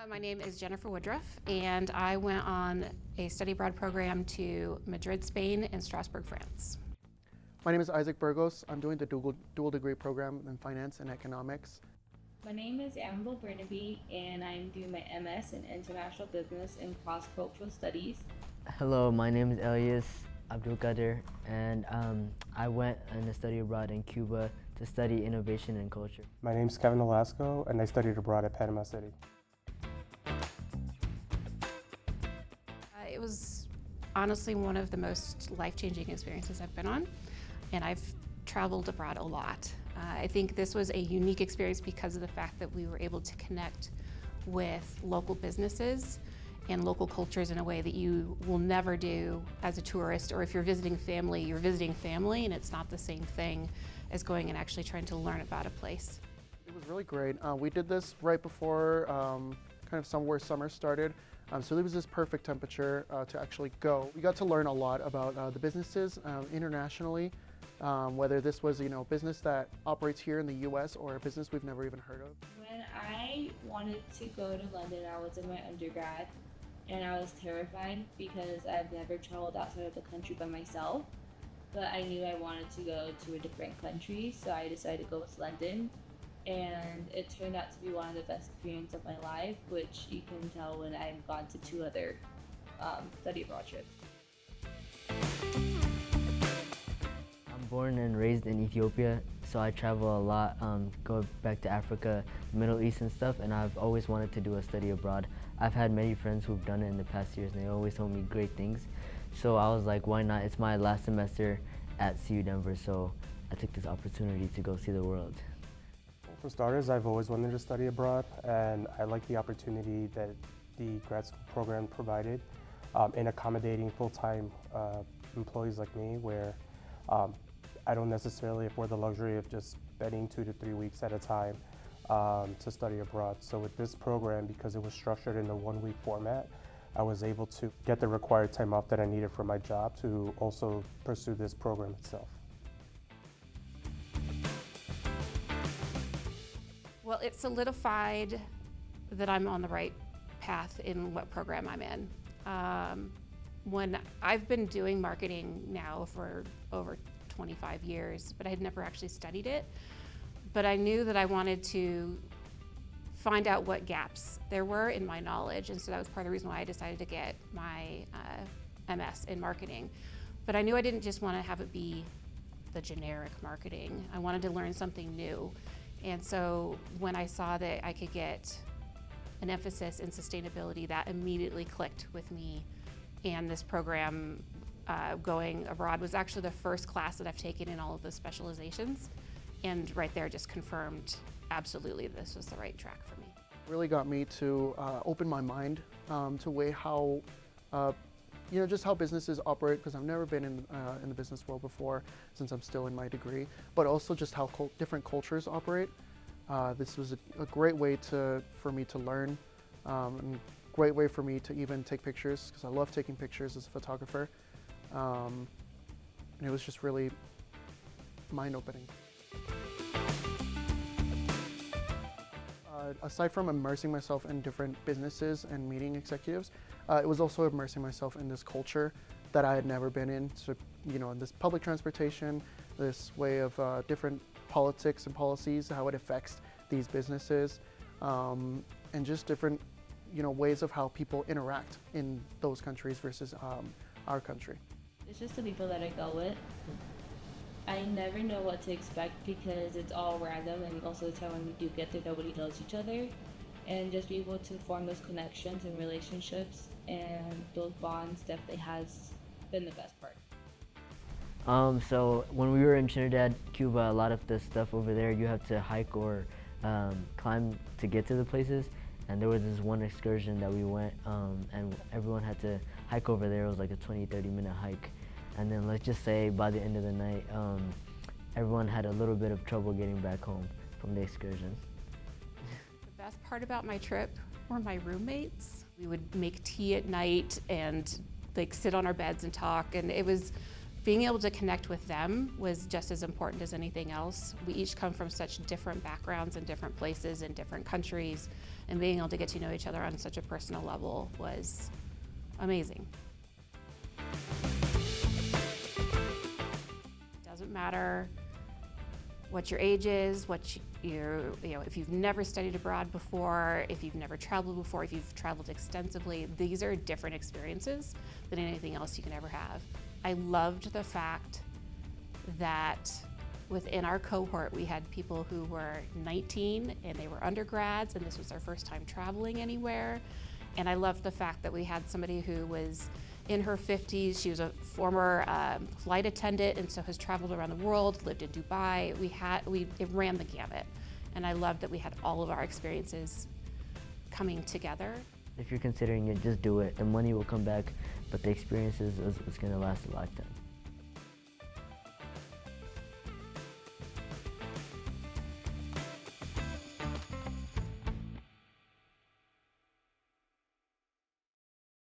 My name is Jennifer Woodruff, and I went on a study abroad program to Madrid, Spain, and Strasbourg, France. My name is Isaac Burgos. I'm doing the dual degree program in finance and economics. My name is Annabelle Burnaby, and I'm doing my MS in International Business and Cross-Cultural Studies. Hello, my name is Elias Abdulkader, and I went on a study abroad in Cuba to study innovation and culture. My name is Kevin Velasco, and I studied abroad at Panama City. It was honestly one of the most life-changing experiences I've been on, and I've traveled abroad a lot. I think this was a unique experience because of the fact that we were able to connect with local businesses and local cultures in a way that you will never do as a tourist, or if you're visiting family, and it's not the same thing as going and actually trying to learn about a place. It was really great. We did this right before kind of somewhere summer started. So there was this perfect temperature to actually go. We got to learn a lot about the businesses internationally, whether this was a business that operates here in the US or a business we've never even heard of. When I wanted to go to London, I was in my undergrad, and I was terrified because I've never traveled outside of the country by myself. But I knew I wanted to go to a different country, so I decided to go with London. And it turned out to be one of the best experiences of my life, which you can tell when I've gone to 2 other study abroad trips. I'm born and raised in Ethiopia, so I travel a lot, go back to Africa, Middle East and stuff, and I've always wanted to do a study abroad. I've had many friends who've done it in the past years, and they always told me great things. So I was like, why not? It's my last semester at CU Denver, so I took this opportunity to go see the world. For starters, I've always wanted to study abroad, and I like the opportunity that the grad school program provided in accommodating full-time employees like me, where I don't necessarily afford the luxury of just spending 2 to 3 weeks at a time to study abroad. So with this program, because it was structured in a 1-week format, I was able to get the required time off that I needed for my job to also pursue this program itself. Well, it solidified that I'm on the right path in what program I'm in. When I've been doing marketing now for over 25 years, but I had never actually studied it. But I knew that I wanted to find out what gaps there were in my knowledge, and so that was part of the reason why I decided to get my MS in marketing. But I knew I didn't just want to have it be the generic marketing. I wanted to learn something new. And so when I saw that I could get an emphasis in sustainability, that immediately clicked with me. And this program, going abroad, was actually the first class that I've taken in all of the specializations. And right there just confirmed absolutely this was the right track for me. It really got me to open my mind to weigh how, just how businesses operate, because I've never been in the business world before since I'm still in my degree, but also just how different cultures operate. This was a great way for me to learn, and great way for me to even take pictures, because I love taking pictures as a photographer. And it was just really mind-opening. Aside from immersing myself in different businesses and meeting executives, it was also immersing myself in this culture that I had never been in. So, in this public transportation, this way of different politics and policies, how it affects these businesses, and just different, ways of how people interact in those countries versus our country. It's just the people that I go with. I never know what to expect because it's all random, and most of the time when we do get there, nobody knows each other. And just be able to form those connections and relationships and those bonds definitely has been the best part. So when we were in Trinidad, Cuba, a lot of the stuff over there, you have to hike or climb to get to the places. And there was this one excursion that we went, and everyone had to hike over there. It was like a 20-30 minute hike. And then let's just say by the end of the night, everyone had a little bit of trouble getting back home from the excursion. The best part about my trip were my roommates. We would make tea at night and sit on our beds and talk, and it was being able to connect with them was just as important as anything else. We each come from such different backgrounds and different places and different countries, and being able to get to know each other on such a personal level was amazing. It doesn't matter what your age is, if you've never studied abroad before, if you've never traveled before, if you've traveled extensively, these are different experiences than anything else you can ever have. I loved the fact that within our cohort, we had people who were 19 and they were undergrads, and this was their first time traveling anywhere. And I loved the fact that we had somebody who was in her 50s. She was a former flight attendant, and so has traveled around the world, lived in Dubai. It ran the gamut. And I loved that we had all of our experiences coming together. If you're considering it, just do it. The money will come back, but the experiences is going to last a lifetime.